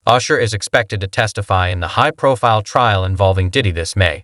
Usher is expected to testify in the high-profile trial involving Diddy this May,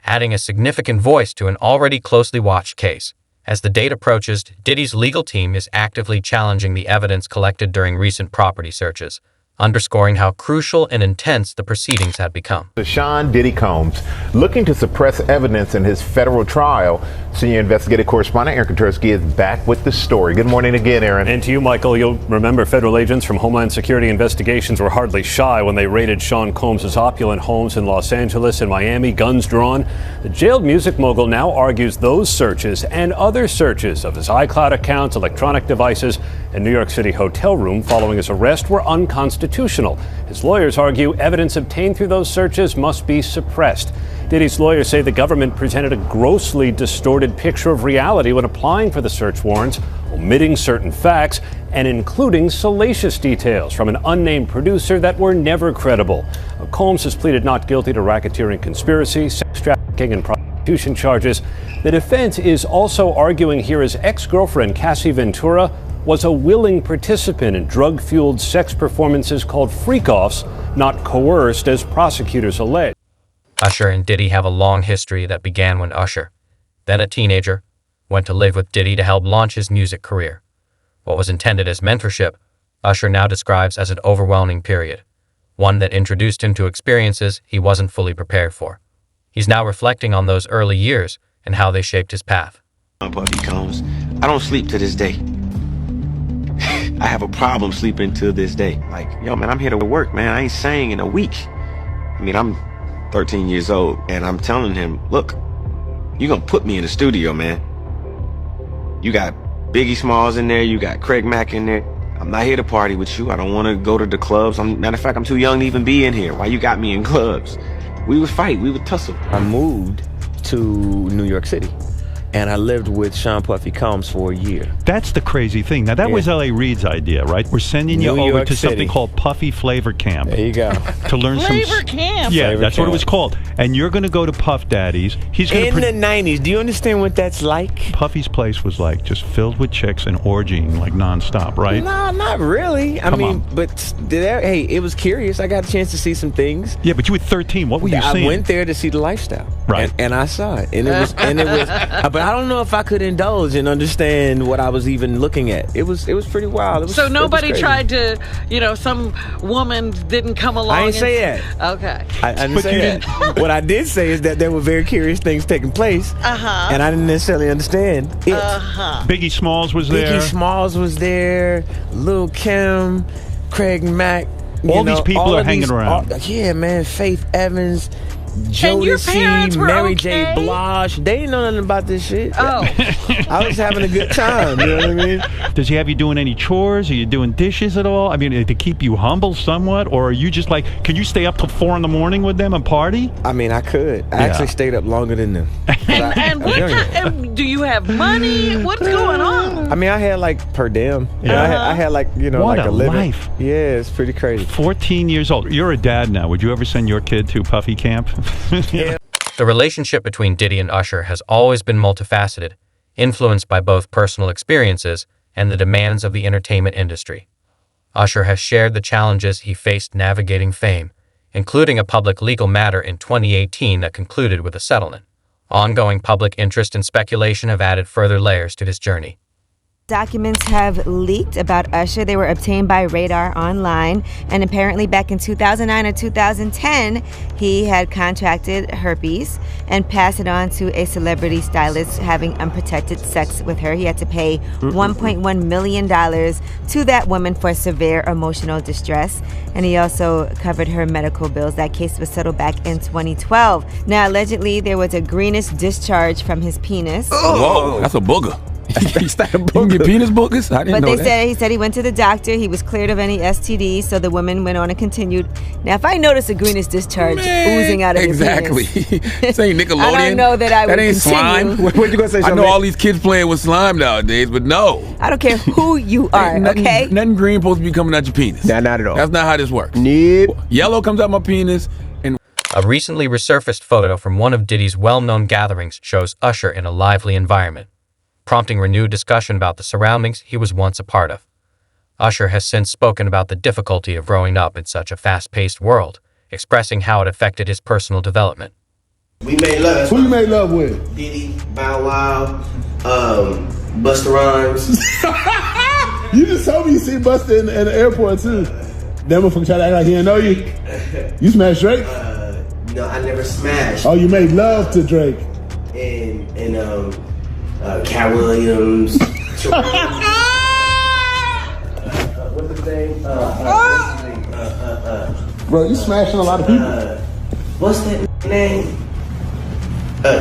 adding a significant voice to an already closely watched case. As the date approaches, Diddy's legal team is actively challenging the evidence collected during recent property searches, underscoring how crucial and intense the proceedings had become. Usher and Diddy Combs looking to suppress evidence in his federal trial. Senior investigative correspondent Aaron Controversies is back with the story. Good morning again, Aaron. And to you, Michael. You'll remember federal agents from Homeland Security Investigations were hardly shy when they raided Sean Combs' opulent homes in Los Angeles and Miami, guns drawn. The jailed music mogul now argues those searches and other searches of his iCloud accounts, electronic devices, and New York City hotel room following his arrest were unconstitutional. His lawyers argue evidence obtained through those searches must be suppressed. Diddy's lawyers say the government presented a grossly distorted picture of reality when applying for the search warrants, omitting certain facts and including salacious details from an unnamed producer that were never credible. Combs has pleaded not guilty to racketeering conspiracy, sex trafficking, and prostitution charges. The defense is also arguing here his ex-girlfriend, Cassie Ventura, was a willing participant in drug-fueled sex performances called freak-offs, not coerced as prosecutors allege. Usher and Diddy have a long history that began when Usher, then a teenager, went to live with Diddy to help launch his music career. What was intended as mentorship, Usher now describes as an overwhelming period, one that introduced him to experiences he wasn't fully prepared for. He's now reflecting on those early years and how they shaped his path. Puffy Combs, I don't sleep to this day. I have a problem sleeping to this day. Like, yo, man, I'm here to work, man. I ain't sang in a week. I mean, I'm 13 years old, and I'm telling him, look, you're gonna put me in the studio, man. You got Biggie Smalls in there, you got Craig Mack in there. I'm not here to party with you. I don't want to go to the clubs. Matter of fact, I'm too young to even be in here. Why you got me in clubs? We would fight, we would tussle. I moved to New York City, and I lived with Sean Puffy Combs for a year. That's the crazy thing. Now, that was L.A. Reid's idea, right? We're sending you New over York to City. something called Puffy Flavor Camp. There you go. To learn Flavor Camp? Yeah, Flavor that's what it Camp. was called. And you're going to go to Puff Daddy's. He's going In the 90s, do you understand what that's like? Puffy's place was like just filled with chicks and orgying like nonstop, right? No, not really. I Come mean, on. but hey, it was curious. I got a chance to see some things. Yeah, but you were 13. What were you I seeing? went there to see the lifestyle, Right. And I saw it, and it was, but I don't know if I could indulge and understand what I was even looking at. It was pretty wild. So nobody tried to, some woman didn't come along. I didn't say that. Okay. I didn't But say you that. What I did say is that there were very curious things taking place, and I didn't necessarily understand it. Biggie Smalls was there. Biggie Smalls was there. Lil' Kim, Craig Mack. All these people all are of hanging around. Yeah, man. Faith Evans, your parents Jodeci, were Mary okay? J. Blige. They didn't know nothing about this shit. Oh. I was having a good time. You know what I mean? Does he have you doing any chores? Are you doing dishes at all? I mean, to keep you humble somewhat? Or are you just like, can you stay up till 4 a.m. with them and party? I mean, I could. I actually stayed up longer than them. And what do you have money? What's going on? I mean, I had like per diem. Yeah. I had like, What like a a living. life. Yeah, it's pretty crazy. 14 years old. You're a dad now. Would you ever send your kid to Puffy Camp? Yeah. The relationship between Diddy and Usher has always been multifaceted, influenced by both personal experiences and the demands of the entertainment industry. Usher has shared the challenges he faced navigating fame, including a public legal matter in 2018 that concluded with a settlement. Ongoing public interest and speculation have added further layers to his journey. Documents have leaked about Usher. They were obtained by Radar Online, and apparently back in 2009 or 2010, he had contracted herpes and passed it on to a celebrity stylist having unprotected sex with her. He had to pay $1.1 million to that woman for severe emotional distress, and he also covered her medical bills. That case was settled back in 2012. Now, allegedly, there was a greenish discharge from his penis. Whoa, that's a booger. Is that a You can get penis boogers? I didn't But know they that. said he went to the doctor. He was cleared of any STDs, so the woman went on and continued. Now, if I notice a greenish discharge oozing out of exactly. your penis, This ain't Nickelodeon. I don't know that I would That ain't continue. slime. What you gonna say? I know all these kids playing with slime nowadays, but no. I don't care who you are, Ain't nothing, okay? Nothing green supposed to be coming out your penis. Nah, not at all. That's not how this works. Nope. Yellow comes out my penis, and A recently resurfaced photo from one of Diddy's well-known gatherings shows Usher in a lively environment, prompting renewed discussion about the surroundings he was once a part of. Usher has since spoken about the difficulty of growing up in such a fast-paced world, expressing how it affected his personal development. We made love. Who you made love with? Diddy, Bow Wow, Busta Rhymes. You just told me you see Busta in the airport too. That motherfucker tried to act like he didn't know you. You smashed Drake? No, I never smashed. Oh, you made love to Drake. And Cat Williams. What's his name? Bro, you smashing a lot of people. What's that name?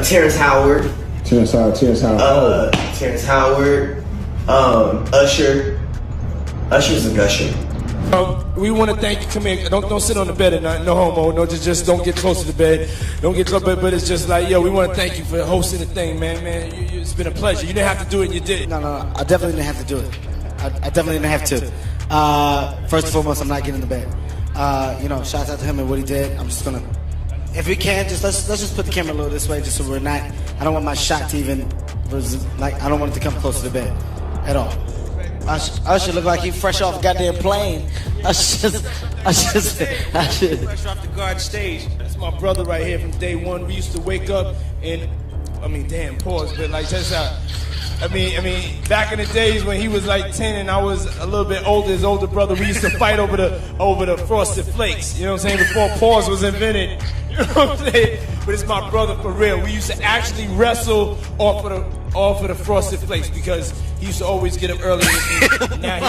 Terrence Howard. Terrence Howard. Terrence Howard. Usher. Usher's a gusher. We want to thank you. Come here. Don't sit on the bed at night. No homo. No, just don't get close to the bed. Don't get close. But it's just like, yo, we want to thank you for hosting the thing, man. It's been a pleasure. You didn't have to do it, and you did it. No. I definitely didn't have to do it. I definitely didn't have to. First and foremost, I'm not getting in the bed. Shout out to him and what he did. I'm just gonna, if we can, just let's just put the camera a little this way, just so we're not. I don't want my shot to even, I don't want it to come close to the bed, at all. Usher look like he fresh off a goddamn plane. Fresh off the guard stage. That's my brother right here from day one. We used to wake up and, pause, but like that's how. Back in the days when he was like 10 and I was a little bit older, his older brother, we used to fight over the Frosted Flakes. You know what I'm saying? Before pause was invented. You know what I'm saying? But it's my brother for real. We used to actually wrestle off of the Frosted Flakes because he used to always get up early with me.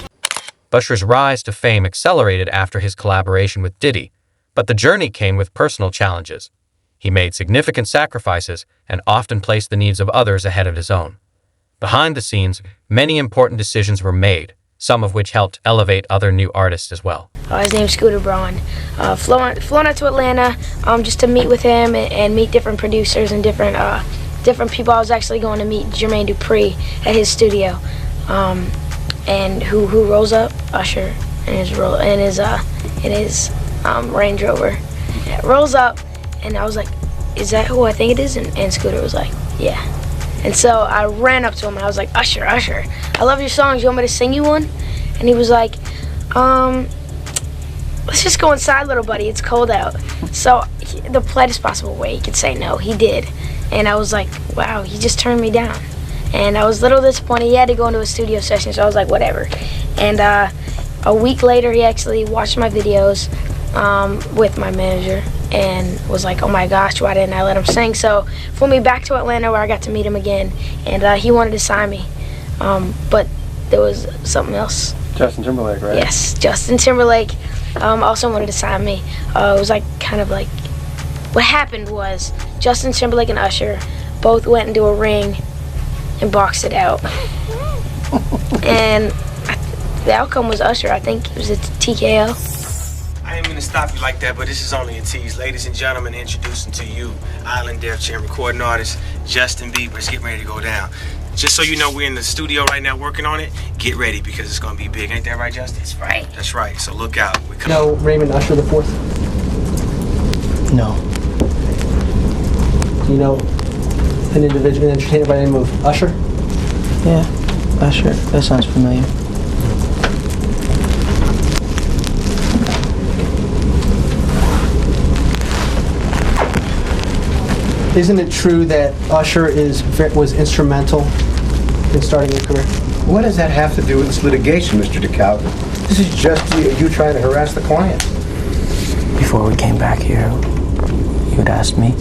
Usher's rise to fame accelerated after his collaboration with Diddy, but the journey came with personal challenges. He made significant sacrifices and often placed the needs of others ahead of his own. Behind the scenes, many important decisions were made, some of which helped elevate other new artists as well. His name's Scooter Braun. Flown out to Atlanta just to meet with him and meet different producers and different people. I was actually going to meet Jermaine Dupri at his studio. And who rolls up? Usher in his Range Rover. Yeah, rolls up, and I was like, "Is that who I think it is?" And Scooter was like, "Yeah." And so I ran up to him and I was like, Usher, I love your songs. You want me to sing you one? And he was like, let's just go inside, little buddy. It's cold out. So the politest possible way he could say no, he did. And I was like, wow, he just turned me down. And I was a little disappointed. He had to go into a studio session, so I was like, whatever. And a week later, he actually watched my videos with my manager and was like, oh my gosh, why didn't I let him sing? So flew me back to Atlanta where I got to meet him again, and he wanted to sign me. But there was something else. Justin Timberlake, right? Yes, Justin Timberlake also wanted to sign me. It was like kind of like, what happened was Justin Timberlake and Usher both went into a ring and boxed it out. And the outcome was Usher. I think it was a TKO. I ain't mean to stop you like that, but this is only a tease. Ladies and gentlemen, introducing to you Island Def Jam recording artist Justin Bieber. It's getting ready to go down. Just so you know, we're in the studio right now working on it. Get ready because it's going to be big. Ain't that right, Justin? That's right. That's right. So look out. No, Raymond Usher the Fourth? No. Do you know an individual, an entertainer by the name of Usher? Yeah, Usher. That sounds familiar. Isn't it true that Usher was instrumental in starting your career? What does that have to do with this litigation, Mr. DeKalb? This is just you trying to harass the client. Before we came back here, you had asked me.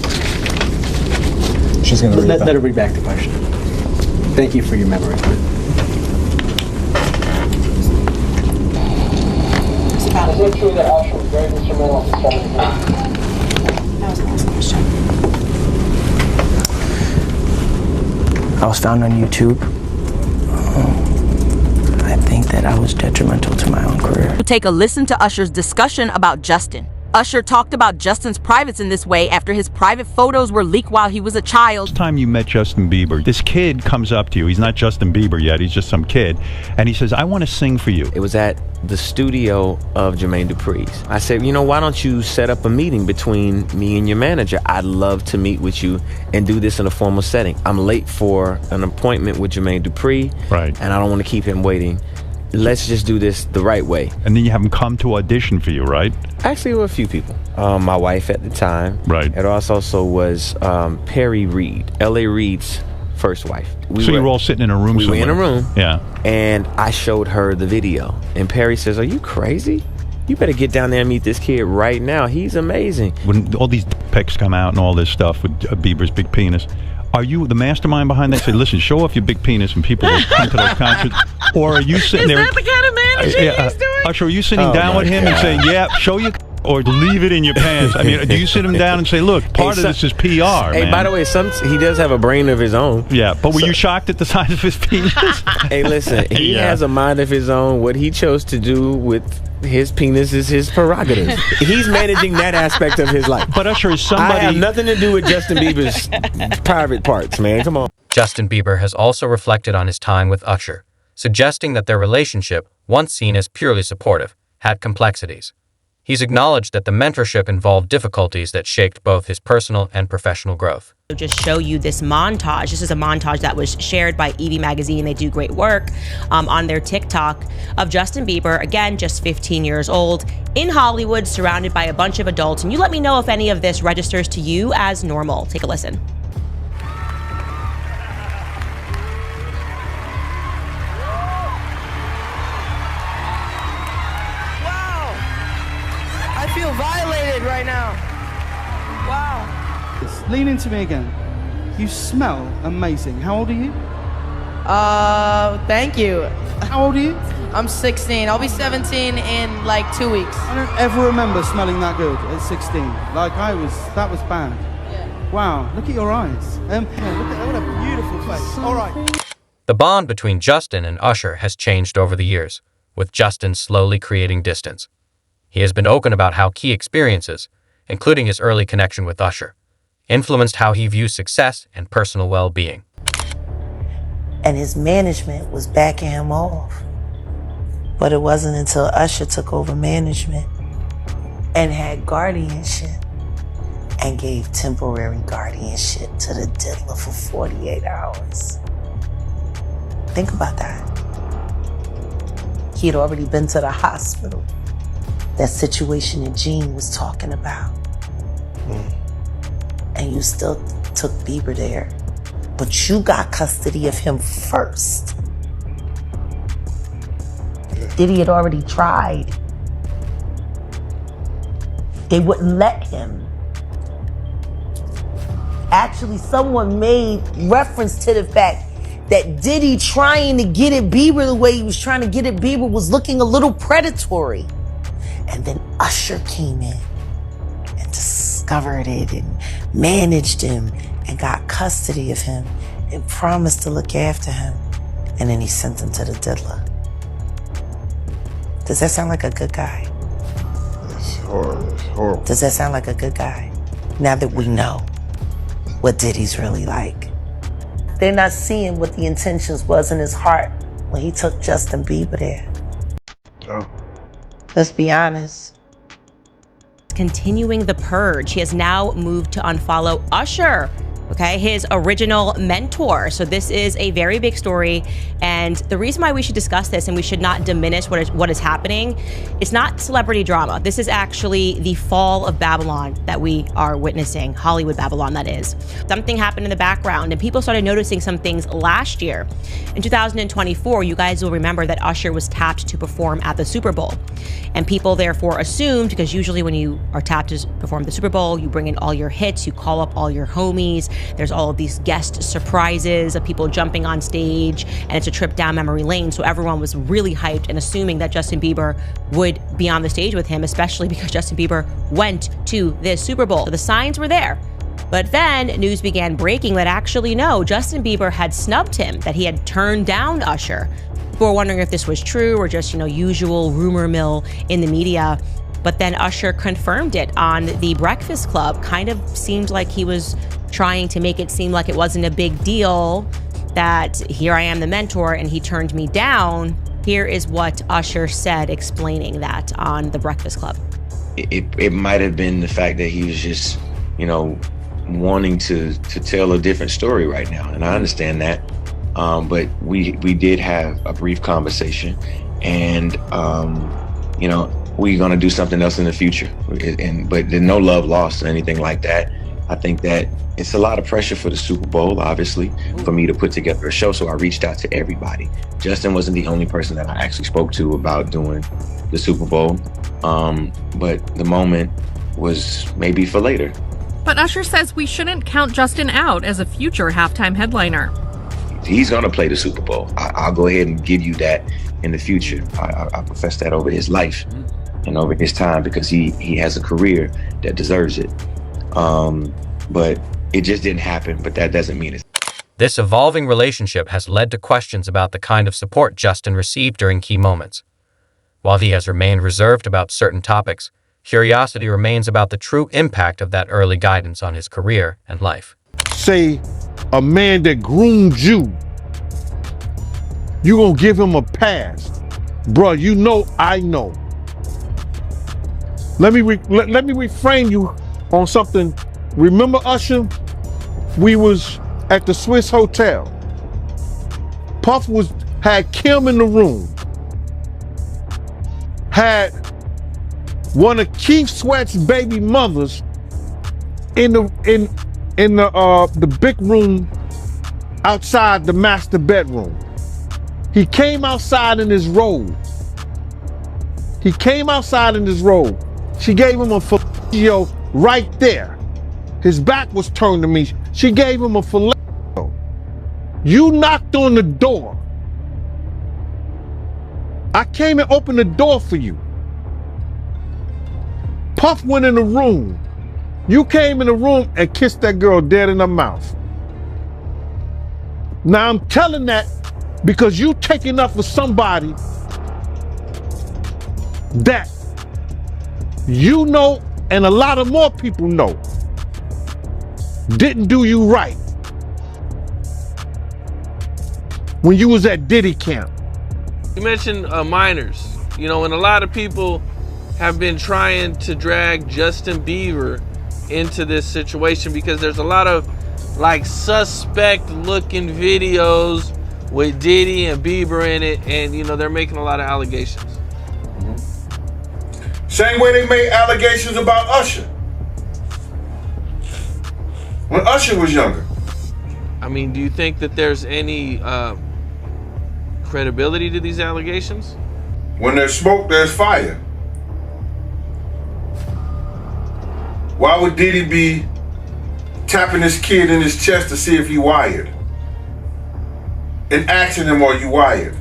She's going to let her read back the question. Thank you for your memory. Is it true that Usher was very instrumental in starting the career? That was the last question. I was found on YouTube. I think that I was detrimental to my own career. Take a listen to Usher's discussion about Justin. Usher talked about Justin's privates in this way after his private photos were leaked while he was a child. Last time you met Justin Bieber, this kid comes up to you. He's not Justin Bieber yet. He's just some kid. And he says, I want to sing for you. It was at the studio of Jermaine Dupri's. I said, why don't you set up a meeting between me and your manager? I'd love to meet with you and do this in a formal setting. I'm late for an appointment with Jermaine Dupri. Right. And I don't want to keep him waiting. let's just do this the right way. And then you have them come to audition for you, right? Actually, there were a few people. My wife at the time. Right. It also was Perry Reed, L.A. Reid's first wife. You were all sitting in a room We somewhere. were in a room. Yeah. And I showed her the video. And Perry says, "Are you crazy? You better get down there and meet this kid right now. He's amazing." When all these pics come out and all this stuff with Bieber's big penis, are you the mastermind behind that? Say, listen, show off your big penis and people will come to those concerts. Or are you sitting there? Is that the kind of managing he's doing? Usher, are you sitting down with him and saying, yeah, show your or leave it in your pants? I mean, do you sit him down and say, look, part of this is PR, Hey, man. by the way, he does have a brain of his own. Yeah, but were you shocked at the size of his penis? Hey, listen, he has a mind of his own. What he chose to do with his penis is his prerogative. He's managing that aspect of his life. But Usher is somebody... I have nothing to do with Justin Bieber's private parts, man. Come on. Justin Bieber has also reflected on his time with Usher, suggesting that their relationship, once seen as purely supportive, had complexities. He's acknowledged that the mentorship involved difficulties that shaped both his personal and professional growth. Just show you this montage. This is a montage that was shared by Evie Magazine. They do great work on their TikTok of Justin Bieber, again, just 15 years old, in Hollywood, surrounded by a bunch of adults. And you let me know if any of this registers to you as normal. Take a listen. I feel violated right now. Wow. Lean into me again. You smell amazing. How old are you? Thank you. How old are you? I'm 16. I'll be 17 in like 2 weeks. I don't ever remember smelling that good at 16. Like that was bad. Yeah. Wow, look at your eyes. Yeah, look at what a beautiful face. All right. The bond between Justin and Usher has changed over the years, with Justin slowly creating distance. He has been open about how key experiences, including his early connection with Usher, influenced how he views success and personal well-being. And his management was backing him off. But it wasn't until Usher took over management and had guardianship and gave temporary guardianship to the diddler for 48 hours. Think about that. He had already been to the hospital. That situation that Gene was talking about. And you still took Bieber there. But you got custody of him first. Diddy had already tried. They wouldn't let him. Actually, someone made reference to the fact that Diddy trying to get at Bieber the way he was trying to get at Bieber was looking a little predatory. And then Usher came in and discovered it and managed him and got custody of him and promised to look after him. And then he sent him to the diddler. Does that sound like a good guy? It's horrible. Does that sound like a good guy? Now that we know what Diddy's really like. They're not seeing what the intentions was in his heart when he took Justin Bieber there. Oh. Let's be honest. Continuing the purge, he has now moved to unfollow Usher, okay, his original mentor. So this is a very big story, and the reason why we should discuss this and we should not diminish what is happening, it's not celebrity drama. This is actually the fall of Babylon that we are witnessing, Hollywood Babylon, that is. Something happened in the background, and people started noticing some things last year. In 2024, you guys will remember that Usher was tapped to perform at the Super Bowl. And people therefore assumed, because usually when you are tapped to perform the Super Bowl, you bring in all your hits, you call up all your homies, there's all of these guest surprises of people jumping on stage, and it's a trip down memory lane. So everyone was really hyped and assuming that Justin Bieber would be on the stage with him, especially because Justin Bieber went to this Super Bowl. So the signs were there. But then news began breaking that actually no, Justin Bieber had snubbed him, that he had turned down Usher. People were wondering if this was true or just, usual rumor mill in the media. But then Usher confirmed it on The Breakfast Club. Kind of seemed like he was trying to make it seem like it wasn't a big deal, that here I am the mentor and he turned me down. Here is what Usher said explaining that on The Breakfast Club. It might have been the fact that he was just, wanting to tell a different story right now. And I understand that. But we did have a brief conversation, and you know, we're gonna do something else in the future. But there's no love lost or anything like that. I think that it's a lot of pressure for the Super Bowl, obviously, for me to put together a show. So I reached out to everybody. Justin wasn't the only person that I actually spoke to about doing the Super Bowl, but the moment was maybe for later. But Usher says we shouldn't count Justin out as a future halftime headliner. He's gonna play the Super Bowl. I'll go ahead and give you that in the future. I profess that over his life and over his time, because he has a career that deserves it. But it just didn't happen, but that doesn't mean it. This evolving relationship has led to questions about the kind of support Justin received during key moments. While he has remained reserved about certain topics, curiosity remains about the true impact of that early guidance on his career and life. Say a man that groomed you, you gonna give him a pass. Bruh, you know I know. Let me reframe you on something. Remember Usher? We was at the Swiss Hotel. Puff had Kim in the room. Had one of Keith Sweat's baby mothers in the big room outside the master bedroom. He came outside in his robe. She gave him a fellatio right there. His back was turned to me. She gave him a fellatio. You knocked on the door. I came and opened the door for you. Puff went in the room. You came in the room and kissed that girl dead in her mouth. Now I'm telling that because you taking up for somebody that you know and a lot of more people know didn't do you right when you was at Diddy camp. You mentioned minors, you know, and a lot of people have been trying to drag Justin Bieber into this situation because there's a lot of like suspect looking videos with Diddy and Bieber in it, and you know, they're making a lot of allegations. Same way they made allegations about Usher when Usher was younger. I mean, do you think that there's any credibility to these allegations? When there's smoke, there's fire. Why would Diddy be tapping his kid in his chest to see if he wired? And asking him, are you wired?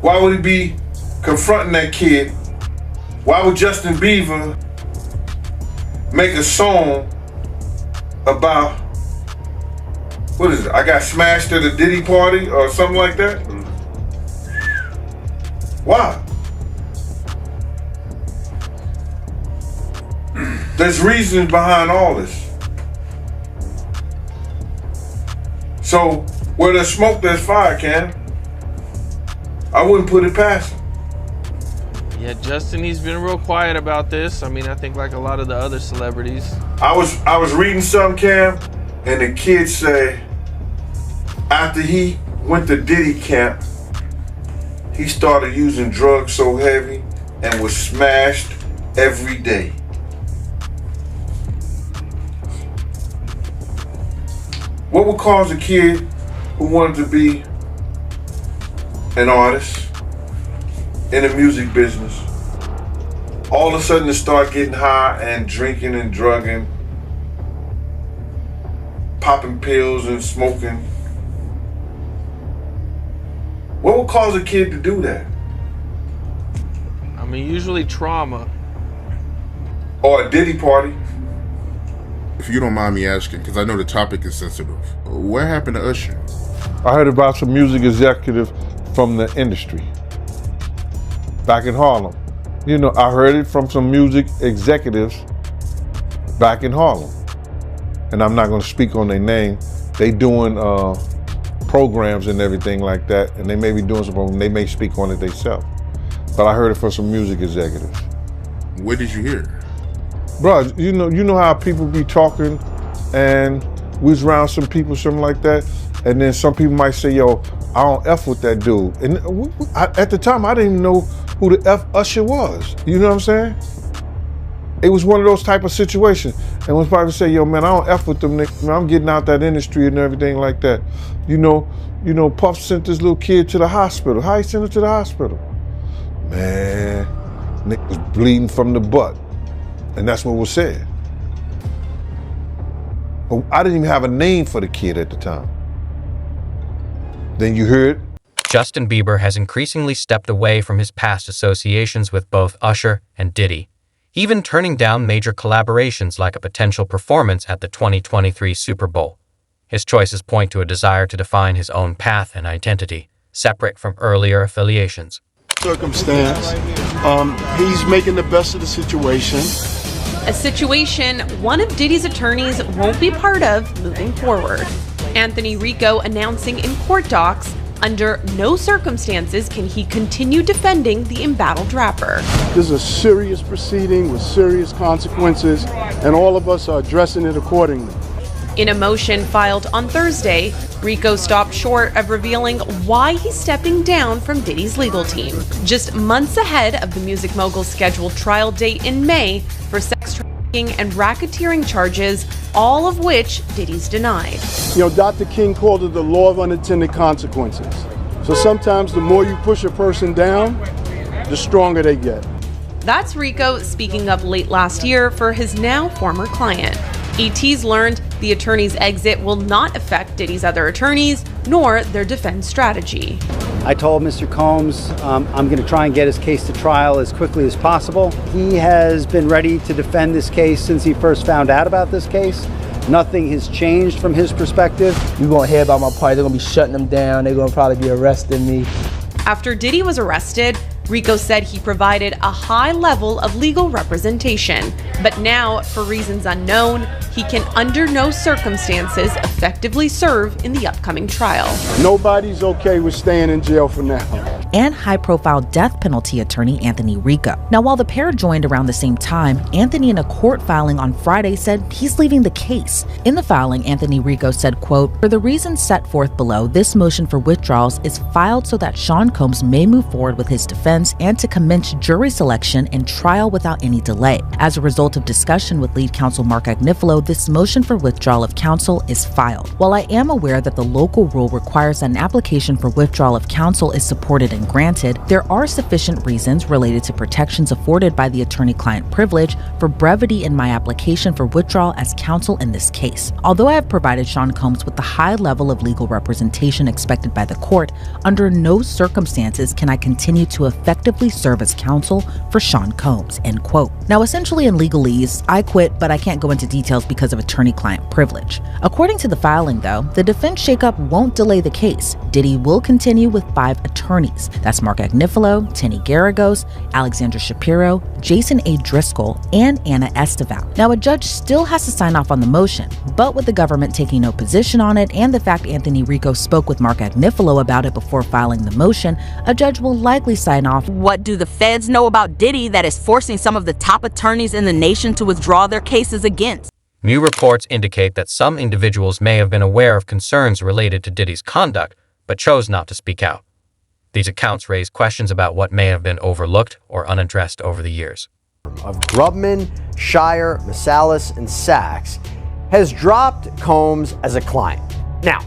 Why would he be confronting that kid? Why would Justin Bieber make a song about, what is it? I got smashed at a Diddy party or something like that? Why? There's reasons behind all this. So where there's smoke, there's fire, Cam. I wouldn't put it past him. Yeah, Justin, he's been real quiet about this. I mean, I think like a lot of the other celebrities. I was reading some, Cam, and the kid say after he went to Diddy camp, he started using drugs so heavy and was smashed every day. What would cause a kid who wanted to be an artist in the music business all of a sudden to start getting high and drinking and drugging, popping pills and smoking? What would cause a kid to do that? I mean, usually trauma. Or a Diddy party. If you don't mind me asking, because I know the topic is sensitive, what happened to Usher? I heard about some music executive from the industry back in Harlem. You know, I heard it from some music executives back in Harlem. And I'm not gonna speak on their name. They doing programs and everything like that, and they may be doing some programs, they may speak on it themselves. But I heard it from some music executives. Where did you hear it? Bro, you know how people be talking, and we was around some people, something like that, And then some people might say, yo, I don't F with that dude. And at the time, I didn't even know who the F Usher was. You know what I'm saying? It was one of those type of situations. And when people say, yo, man, I don't F with them niggas, man, I'm getting out that industry and everything like that. You know, Puff sent this little kid to the hospital. How he sent him to the hospital? Man, nigga was bleeding from the butt. And that's what was said. But I didn't even have a name for the kid at the time. Then you heard Justin Bieber has increasingly stepped away from his past associations with both Usher and Diddy, even turning down major collaborations like a potential performance at the 2023 Super Bowl. His choices point to a desire to define his own path and identity, separate from earlier affiliations. Circumstance, he's making the best of the situation. A situation one of Diddy's attorneys won't be part of moving forward. Anthony Rico announcing in court docs, under no circumstances can he continue defending the embattled rapper. This is a serious proceeding with serious consequences, and all of us are addressing it accordingly. In a motion filed on Thursday, Rico stopped short of revealing why he's stepping down from Diddy's legal team, just months ahead of the music mogul's scheduled trial date in May for sex trafficking and racketeering charges, all of which Diddy's denied. You know, Dr. King called it the law of unintended consequences. So sometimes the more you push a person down, the stronger they get. That's Rico speaking up late last year for his now former client. ET's learned the attorney's exit will not affect Diddy's other attorneys, nor their defense strategy. I told Mr. Combs I'm going to try and get his case to trial as quickly as possible. He has been ready to defend this case since he first found out about this case. Nothing has changed from his perspective. You're going to hear about my party. They're going to be shutting them down. They're going to probably be arresting me. After Diddy was arrested, Rico said he provided a high level of legal representation, but now, for reasons unknown, he can under no circumstances effectively serve in the upcoming trial. Nobody's okay with staying in jail for now. And high-profile death penalty attorney Anthony Rico. Now, while the pair joined around the same time, Anthony in a court filing on Friday said he's leaving the case. In the filing, Anthony Rico said, quote, "For the reasons set forth below, this motion for withdrawals is filed so that Sean Combs may move forward with his defense and to commence jury selection and trial without any delay. As a result of discussion with lead counsel Mark Agnifilo, this motion for withdrawal of counsel is filed. While I am aware that the local rule requires that an application for withdrawal of counsel is supported and granted, there are sufficient reasons related to protections afforded by the attorney-client privilege for brevity in my application for withdrawal as counsel in this case. Although I have provided Sean Combs with the high level of legal representation expected by the court, under no circumstances can I continue to effectively serve as counsel for Sean Combs," end quote. Now, essentially in legalese, I quit, but I can't go into details because of attorney-client privilege. According to the filing, though, the defense shakeup won't delay the case. Diddy will continue with 5 attorneys. That's Mark Agnifilo, Tenny Garagos, Alexandra Shapiro, Jason A. Driscoll, and Anna Esteval. Now, a judge still has to sign off on the motion, but with the government taking no position on it and the fact Anthony Rico spoke with Mark Agnifilo about it before filing the motion, a judge will likely sign off. What do the feds know about Diddy that is forcing some of the top attorneys in the nation to withdraw their cases against? New reports indicate that some individuals may have been aware of concerns related to Diddy's conduct, but chose not to speak out. These accounts raise questions about what may have been overlooked or unaddressed over the years. Of Grubman, Shire, Masalis, and Sachs has dropped Combs as a client. Now,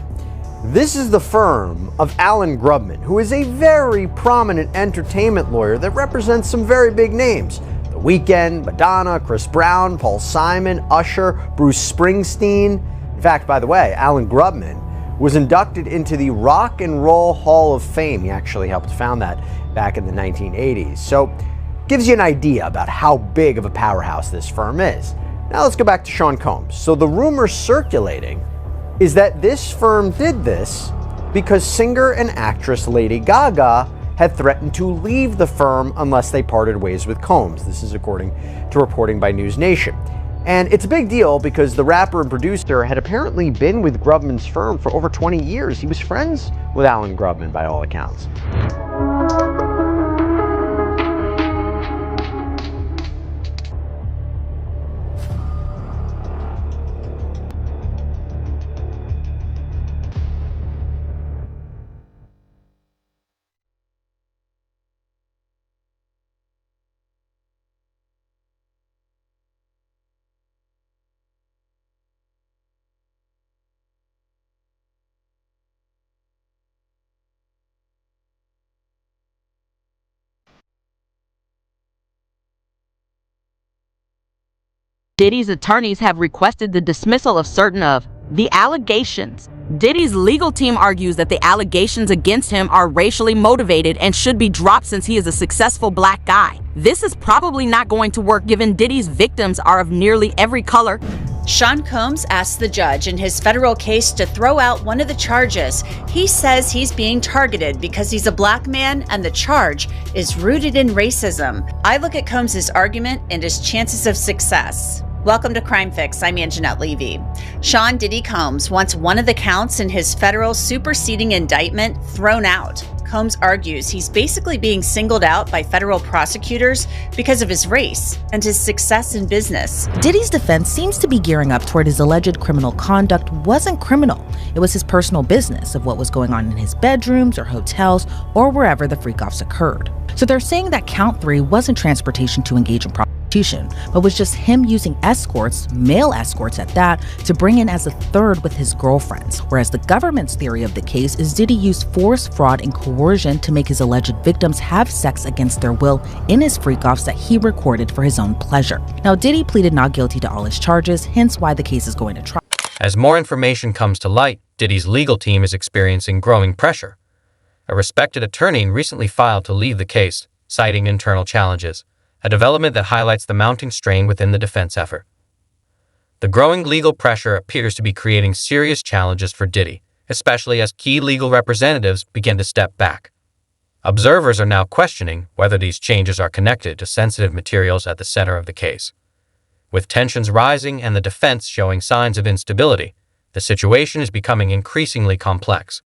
this is the firm of Alan Grubman, who is a very prominent entertainment lawyer that represents some very big names. The Weeknd, Madonna, Chris Brown, Paul Simon, Usher, Bruce Springsteen. In fact, by the way, Alan Grubman was inducted into the Rock and Roll Hall of Fame. He actually helped found that back in the 1980s. So, gives you an idea about how big of a powerhouse this firm is. Now let's go back to Sean Combs. So the rumor circulating is that this firm did this because singer and actress Lady Gaga had threatened to leave the firm unless they parted ways with Combs. This is according to reporting by News Nation. And it's a big deal because the rapper and producer had apparently been with Grubman's firm for over 20 years. He was friends with Alan Grubman by all accounts. Diddy's attorneys have requested the dismissal of certain of the allegations. Diddy's legal team argues that the allegations against him are racially motivated and should be dropped since he is a successful black guy. This is probably not going to work given Diddy's victims are of nearly every color. Sean Combs asked the judge in his federal case to throw out one of the charges. He says he's being targeted because he's a black man and the charge is rooted in racism. I look at Combs' argument and his chances of success. Welcome to Crime Fix. I'm Anjanette Levy. Sean Diddy Combs wants one of the counts in his federal superseding indictment thrown out. Combs argues he's basically being singled out by federal prosecutors because of his race and his success in business. Diddy's defense seems to be gearing up toward his alleged criminal conduct wasn't criminal. It was his personal business of what was going on in his bedrooms or hotels or wherever the freak-offs occurred. So they're saying that count 3 wasn't transportation to engage in prostitution, but was just him using escorts, male escorts at that, to bring in as a third with his girlfriends. Whereas the government's theory of the case is Diddy used force, fraud, and coercion to make his alleged victims have sex against their will in his freak-offs that he recorded for his own pleasure. Now, Diddy pleaded not guilty to all his charges, hence why the case is going to trial. As more information comes to light, Diddy's legal team is experiencing growing pressure. A respected attorney recently filed to leave the case, citing internal challenges, a development that highlights the mounting strain within the defense effort. The growing legal pressure appears to be creating serious challenges for Diddy, especially as key legal representatives begin to step back. Observers are now questioning whether these changes are connected to sensitive materials at the center of the case. With tensions rising and the defense showing signs of instability, the situation is becoming increasingly complex.